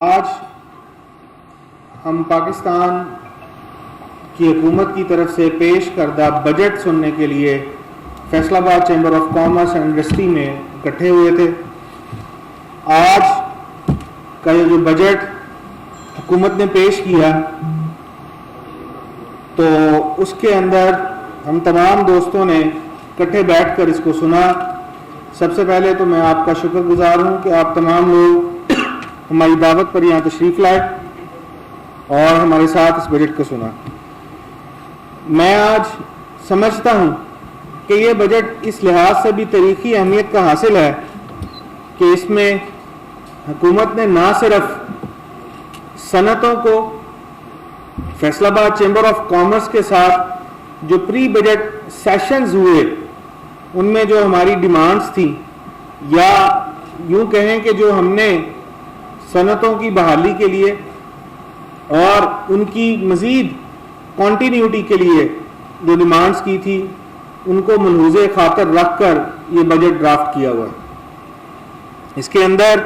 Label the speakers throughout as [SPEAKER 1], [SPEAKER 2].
[SPEAKER 1] آج ہم پاکستان کی حکومت کی طرف سے پیش کردہ بجٹ سننے کے لیے فیصل آباد chamber of commerce and industry میں اکٹھے ہوئے تھے۔ آج کا یہ جو بجٹ حکومت نے پیش کیا تو اس کے اندر ہم تمام دوستوں نے اکٹھے بیٹھ کر اس کو سنا۔ سب سے پہلے تو میں آپ کا شکر گزار ہوں کہ آپ تمام لوگ ہماری دعوت پر یہاں تشریف لائے اور ہمارے ساتھ اس بجٹ کو سنا۔ میں آج سمجھتا ہوں کہ یہ بجٹ اس لحاظ سے بھی تاریخی اہمیت کا حاصل ہے کہ اس میں حکومت نے نہ صرف صنعتوں کو فیصل آباد چیمبر آف کامرس کے ساتھ جو پری بجٹ سیشنز ہوئے ان میں جو ہماری ڈیمانڈز تھیں، یا یوں کہیں کہ جو ہم نے صنعتوں کی بحالی کے لیے اور ان کی مزید کنٹینیوٹی کے لیے جو ڈیمانڈز کی تھی، ان کو ملحوظ خاطر رکھ کر یہ بجٹ ڈرافٹ کیا ہوا ہے۔ اس کے اندر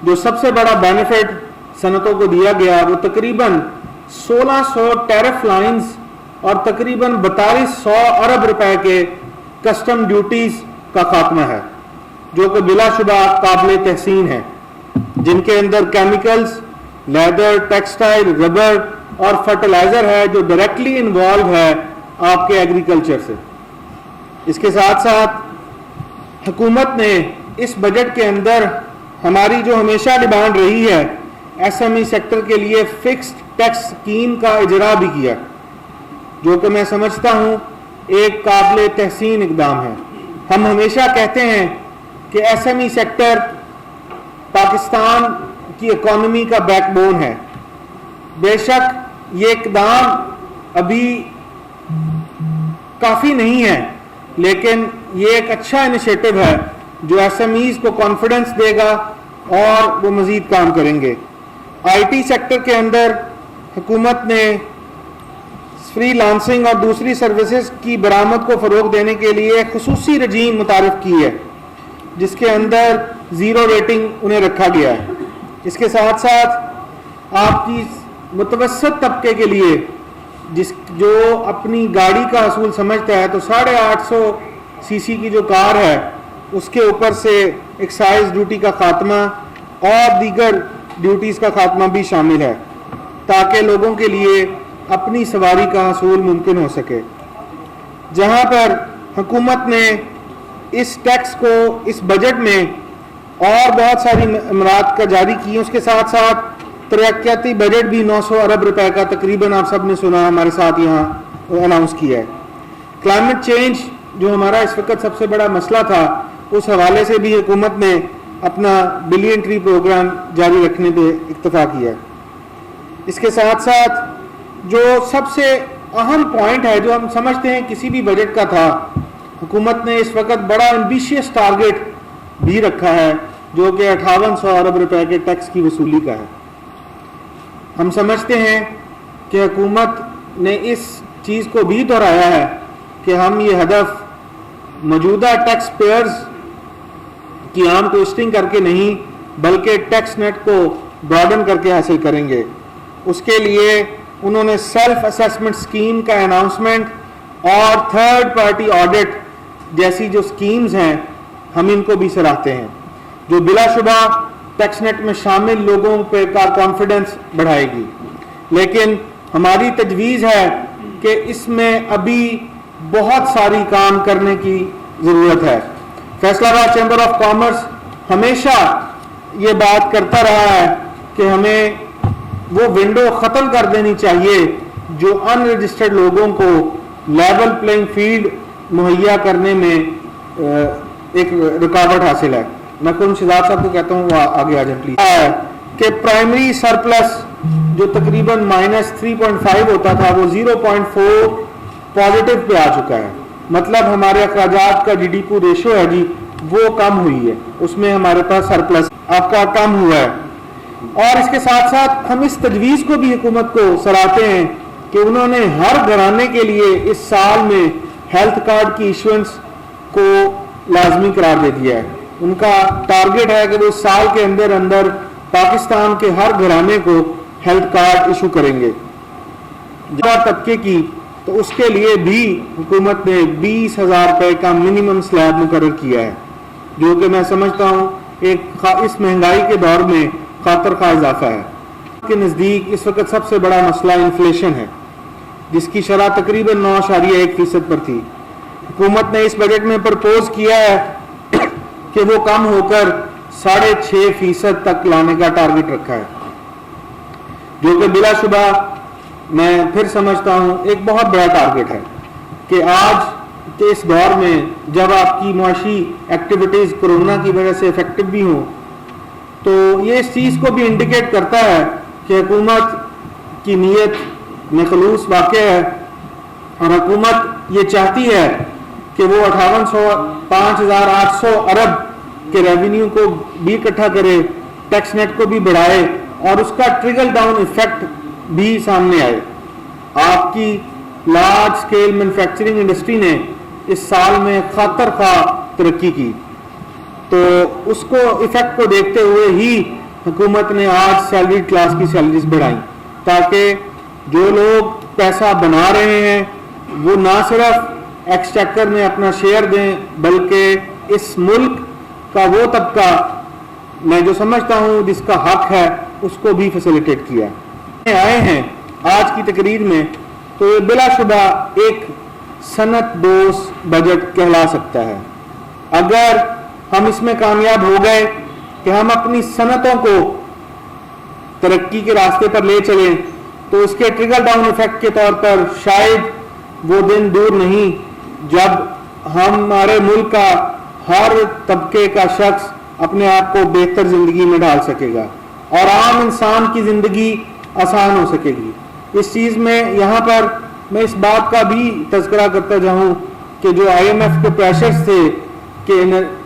[SPEAKER 1] جو سب سے بڑا بینیفٹ صنعتوں کو دیا گیا وہ تقریباً 1600 ٹیرف لائنز اور تقریباً 4200 ارب روپے کے کسٹم ڈیوٹیز کا خاتمہ ہے، جو کہ بلا شبہ قابل تحسین ہے، جن کے اندر کیمیکلز، لیدر، ٹیکسٹائل، ربر اور فرٹیلائزر ہے جو ڈائریکٹلی انوالو ہے آپ کے ایگریکلچر سے۔ اس کے ساتھ ساتھ حکومت نے اس بجٹ کے اندر ہماری جو ہمیشہ ڈیمانڈ رہی ہے ایس ایم ای سیکٹر کے لیے فکسڈ ٹیکس اسکیم کا اجرا بھی کیا، جو کہ میں سمجھتا ہوں ایک قابل تحسین اقدام ہے۔ ہم ہمیشہ کہتے ہیں کہ S M E sector Pakistan کی اکانومی کا بیک بون ہے۔ بے شک یہ اقدام ابھی کافی نہیں ہے، لیکن یہ ایک اچھا انیشیٹو ہے جو ایس ایم ایز کو کانفیڈنس دے گا اور وہ مزید کام کریں گے۔ آئی ٹی سیکٹر کے اندر حکومت نے فری لانسنگ اور دوسری سروسز کی برآمد کو فروغ دینے کے لیے خصوصی رجیم متعارف کی ہے، جس کے اندر زیرو ریٹنگ انہیں رکھا گیا ہے۔ اس کے ساتھ ساتھ آپ کی متوسط طبقے کے لیے جو اپنی گاڑی کا اصول سمجھتا ہے تو 850 سی سی کی جو کار ہے اس کے اوپر سے ایکسائز ڈیوٹی کا خاتمہ اور دیگر ڈیوٹیز کا خاتمہ بھی شامل ہے، تاکہ لوگوں کے لیے اپنی سواری کا حصول ممکن ہو سکے۔ جہاں پر حکومت نے اس ٹیکس کو اس بجٹ میں اور بہت ساری امرات کا جاری کی، اس کے ساتھ ساتھ ترقیاتی بجٹ بھی 900 ارب روپے کا تقریباً آپ سب نے سنا ہمارے ساتھ یہاں اناؤنس کیا ہے۔ کلائمیٹ چینج جو ہمارا اس وقت سب سے بڑا مسئلہ تھا، اس حوالے سے بھی حکومت نے اپنا بلین ٹری پروگرام جاری رکھنے پہ اکتفا کیا ہے۔ اس کے ساتھ ساتھ جو سب سے اہم پوائنٹ ہے جو ہم سمجھتے ہیں کسی بھی بجٹ کا تھا، حکومت نے اس وقت بڑا ایمبیشیس ٹارگٹ بھی رکھا ہے جو کہ 5800 ارب روپے کے ٹیکس کی وصولی کا ہے۔ ہم سمجھتے ہیں کہ حکومت نے اس چیز کو بھی دہرایا ہے کہ ہم یہ ہدف موجودہ ٹیکس پیئرز کی عام کوسٹنگ کر کے نہیں بلکہ ٹیکس نیٹ کو براڈن کر کے حاصل کریں گے۔ اس کے لیے انہوں نے سیلف اسیسمنٹ اسکیم کا اناؤنسمنٹ اور تھرڈ پارٹی آڈٹ جیسی جو اسکیمز ہیں ہم ان کو بھی سراہتے ہیں، جو بلا شبہ ٹیکس نیٹ میں شامل لوگوں پہ کا کانفیڈنس بڑھائے گی۔ لیکن ہماری تجویز ہے کہ اس میں ابھی بہت ساری کام کرنے کی ضرورت ہے۔ فیصل آباد چیمبر آف کامرس ہمیشہ یہ بات کرتا رہا ہے کہ ہمیں وہ ونڈو ختم کر دینی چاہیے جو ان رجسٹرڈ لوگوں کو لیول پلینگ فیلڈ مہیا کرنے میں ایک رکاوٹ حاصل ہے۔ میں قرم شہزاد صاحب کو کہتا ہوں وہ آگے آ جائیں پلیز۔ کہ پرائمری سرپلس جو تقریباً -3.5 ہوتا تھا وہ 0.4 پازیٹیو پہ آ چکا ہے، مطلب ہمارے اخراجات کا جی ڈی پی ریشو ہے جی وہ کم ہوئی ہے، اس میں ہمارے پاس سرپلس آپ کا کم ہوا ہے۔ اور اس کے ساتھ ساتھ ہم اس تجویز کو بھی حکومت کو سراہتے ہیں کہ انہوں نے ہر گھرانے کے لیے اس سال میں ہیلتھ کارڈ کی ایشوئنس کو لازمی قرار دے دیا ہے۔ ان کا ٹارگٹ ہے کہ وہ سال کے اندر پاکستان کے ہر گھرانے کو ہیلتھ کارڈ ایشو کریں گے. جہاں طبقے کی تو اس کے لیے بھی حکومت نے 20,000 روپے کا منیمم سلیب مقرر کیا ہے, جو کہ میں سمجھتا ہوں اس مہنگائی کے دور میں خاطر خواہ اضافہ ہے. کے نزدیک اس وقت سب سے بڑا مسئلہ انفلیشن ہے, جس کی شرح تقریباً 9.1% پر تھی. حکومت نے اس بجٹ میں پرپوز کیا ہے کہ وہ کم ہو کر 6.5% تک لانے کا ٹارگٹ رکھا ہے, جو کہ بلا شبہ میں پھر سمجھتا ہوں ایک بہت بڑا ٹارگٹ ہے کہ آج کے اس دور میں جب آپ کی معاشی ایکٹیویٹیز کورونا کی وجہ سے افیکٹو بھی ہوں, تو یہ اس چیز کو بھی انڈیکیٹ کرتا ہے کہ حکومت کی نیت میں خلوص واقع ہے, اور حکومت یہ چاہتی ہے کہ وہ 5,800 ارب کے ریونیو کو بھی اکٹھا کرے, ٹیکس نیٹ کو بھی بڑھائے, اور اس کا ٹریکل ڈاؤن ایفیکٹ بھی سامنے آئے. آپ کی لارج سکیل مینوفیکچرنگ انڈسٹری نے اس سال میں خاطر خواہ ترقی کی, تو اس کو ایفیکٹ کو دیکھتے ہوئے ہی حکومت نے آج سیلری کلاس کی سیلریز بڑھائیں, تاکہ جو لوگ پیسہ بنا رہے ہیں وہ نہ صرف ایکسچیکر میں اپنا شیئر دیں, بلکہ اس ملک کا وہ طبقہ میں جو سمجھتا ہوں جس کا حق ہے اس کو بھی فیسیلیٹیٹ کیا. آئے ہیں آج کی تقریر میں, تو یہ بلا شبہ ایک صنعت دوست بجٹ کہلا سکتا ہے. اگر ہم اس میں کامیاب ہو گئے کہ ہم اپنی صنعتوں کو ترقی کے راستے پر لے چلیں, تو اس کے ٹریکل ڈاؤن ایفیکٹ کے طور پر شاید وہ دن دور نہیں جب ہمارے ملک کا ہر طبقے کا شخص اپنے آپ کو بہتر زندگی میں ڈال سکے گا اور عام انسان کی زندگی آسان ہو سکے گی. اس چیز میں یہاں پر میں اس بات کا بھی تذکرہ کرتا جاؤں کہ جو IMF کے پریشرز تھے کہ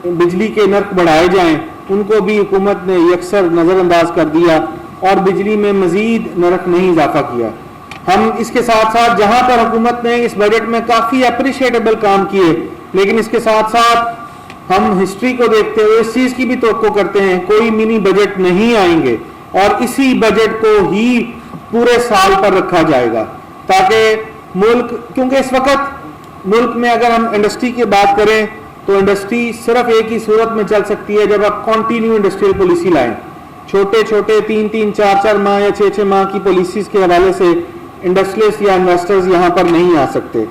[SPEAKER 1] بجلی کے نرخ بڑھائے جائیں, ان کو بھی حکومت نے یکسر نظر انداز کر دیا اور بجلی میں مزید نرخ نہیں اضافہ کیا. ہم اس کے ساتھ ساتھ جہاں پر حکومت نے اس بجٹ میں کافی اپریشیٹیبل کام کیے, لیکن اس کے ساتھ ساتھ ہم ہسٹری کو دیکھتے ہوئے اس چیز کی بھی توقع کرتے ہیں کوئی منی بجٹ نہیں آئیں گے, اور اسی بجٹ کو ہی پورے سال پر رکھا جائے گا, تاکہ ملک, کیونکہ اس وقت ملک میں اگر ہم انڈسٹری کی بات کریں تو انڈسٹری صرف ایک ہی صورت میں چل سکتی ہے جب آپ کنٹینیو انڈسٹریل پالیسی لائیں. چھوٹے چھوٹے 3-3, 4-4 ماہ یا 6-6 ماہ کی پالیسیز کے حوالے سے انڈسٹریلسٹ یا انویسٹرز یہاں پر نہیں آ سکتے.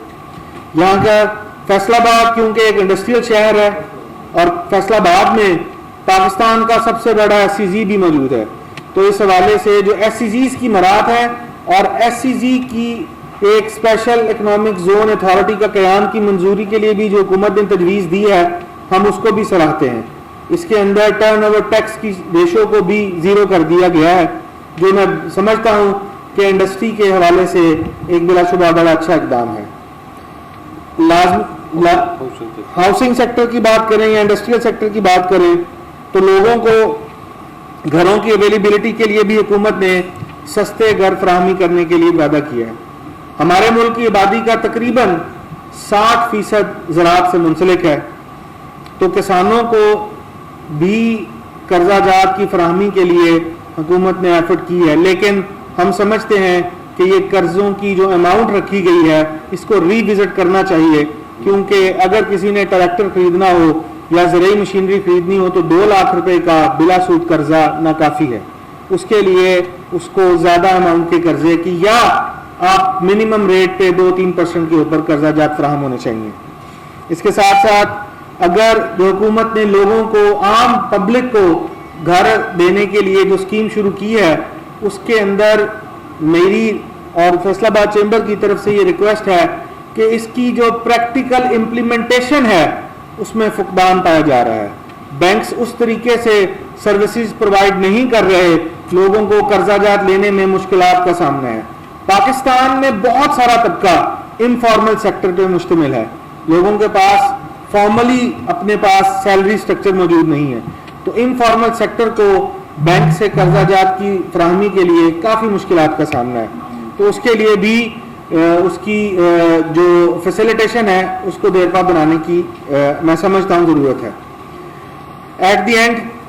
[SPEAKER 1] یہاں کا فیصل آباد کیونکہ ایک انڈسٹریل شہر ہے, اور فیصل آباد میں پاکستان کا سب سے بڑا SEZ بھی موجود ہے, تو اس حوالے سے جو SEZs کی مراعات ہے اور SEZ کی ایک اسپیشل اکنامک زون اتھارٹی کا قیام کی منظوری کے لیے بھی جو حکومت نے تجویز دی ہے, ہم اس کو بھی سراہتے ہیں. اس کے اندر ٹرن اوور ٹیکس کی ریشو کو بھی 0 کر دیا گیا ہے, جو میں سمجھتا ہوں کہ انڈسٹری کے حوالے سے ایک بلا شبہ بڑا اچھا اقدام ہے. ہاؤسنگ سیکٹر کی بات کریں یا انڈسٹریل سیکٹر کی بات کریں تو لوگوں کو گھروں کی اویلیبلٹی کے لیے بھی حکومت نے سستے گھر فراہمی کرنے کے لیے وعدہ کیا ہے. ہمارے ملک کی آبادی کا تقریباً 60% زراعت سے منسلک ہے, تو کسانوں کو بھی قرضہ جات کی فراہمی کے لیے حکومت نے ایفرٹ کی ہے, لیکن ہم سمجھتے ہیں کہ یہ قرضوں کی جو اماؤنٹ رکھی گئی ہے اس کو ری وزٹ کرنا چاہیے, کیونکہ اگر کسی نے ٹریکٹر خریدنا ہو یا زرعی مشینری خریدنی ہو تو 2 لاکھ روپے کا بلا سود قرضہ ناکافی ہے. اس کے لیے اس کو زیادہ اماؤنٹ کے قرضے کی یا آپ منیمم ریٹ پہ 2-3% کے اوپر قرضہ جات فراہم ہونے چاہیے. اس کے ساتھ ساتھ اگر حکومت نے لوگوں کو, عام پبلک کو گھر دینے کے لیے جو اسکیم شروع کی ہے, اس کے اندر میری اور فیصل آباد چیمبر کی طرف سے یہ ریکویسٹ ہے کہ اس کی جو پریکٹیکل امپلیمنٹیشن ہے اس میں فقدان پایا جا رہا ہے. بینکس اس طریقے سے سروسز پرووائڈ نہیں کر رہے, لوگوں کو قرضہ جات لینے میں مشکلات کا سامنا ہے. پاکستان میں بہت سارا طبقہ انفارمل سیکٹر پہ مشتمل ہے, لوگوں کے پاس فارملی اپنے پاس سیلری سٹرکچر موجود نہیں ہے, تو انفارمل سیکٹر کو بینک سے قرضہ جات کی فراہمی کے لیے کافی مشکلات کا سامنا ہے. تو اس کے لیے بھی اس کی جو فیسیلیٹیشن ہے اس کو دیر پا بنانے کی میں سمجھتا ہوں ضرورت ہے. At the end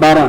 [SPEAKER 1] 12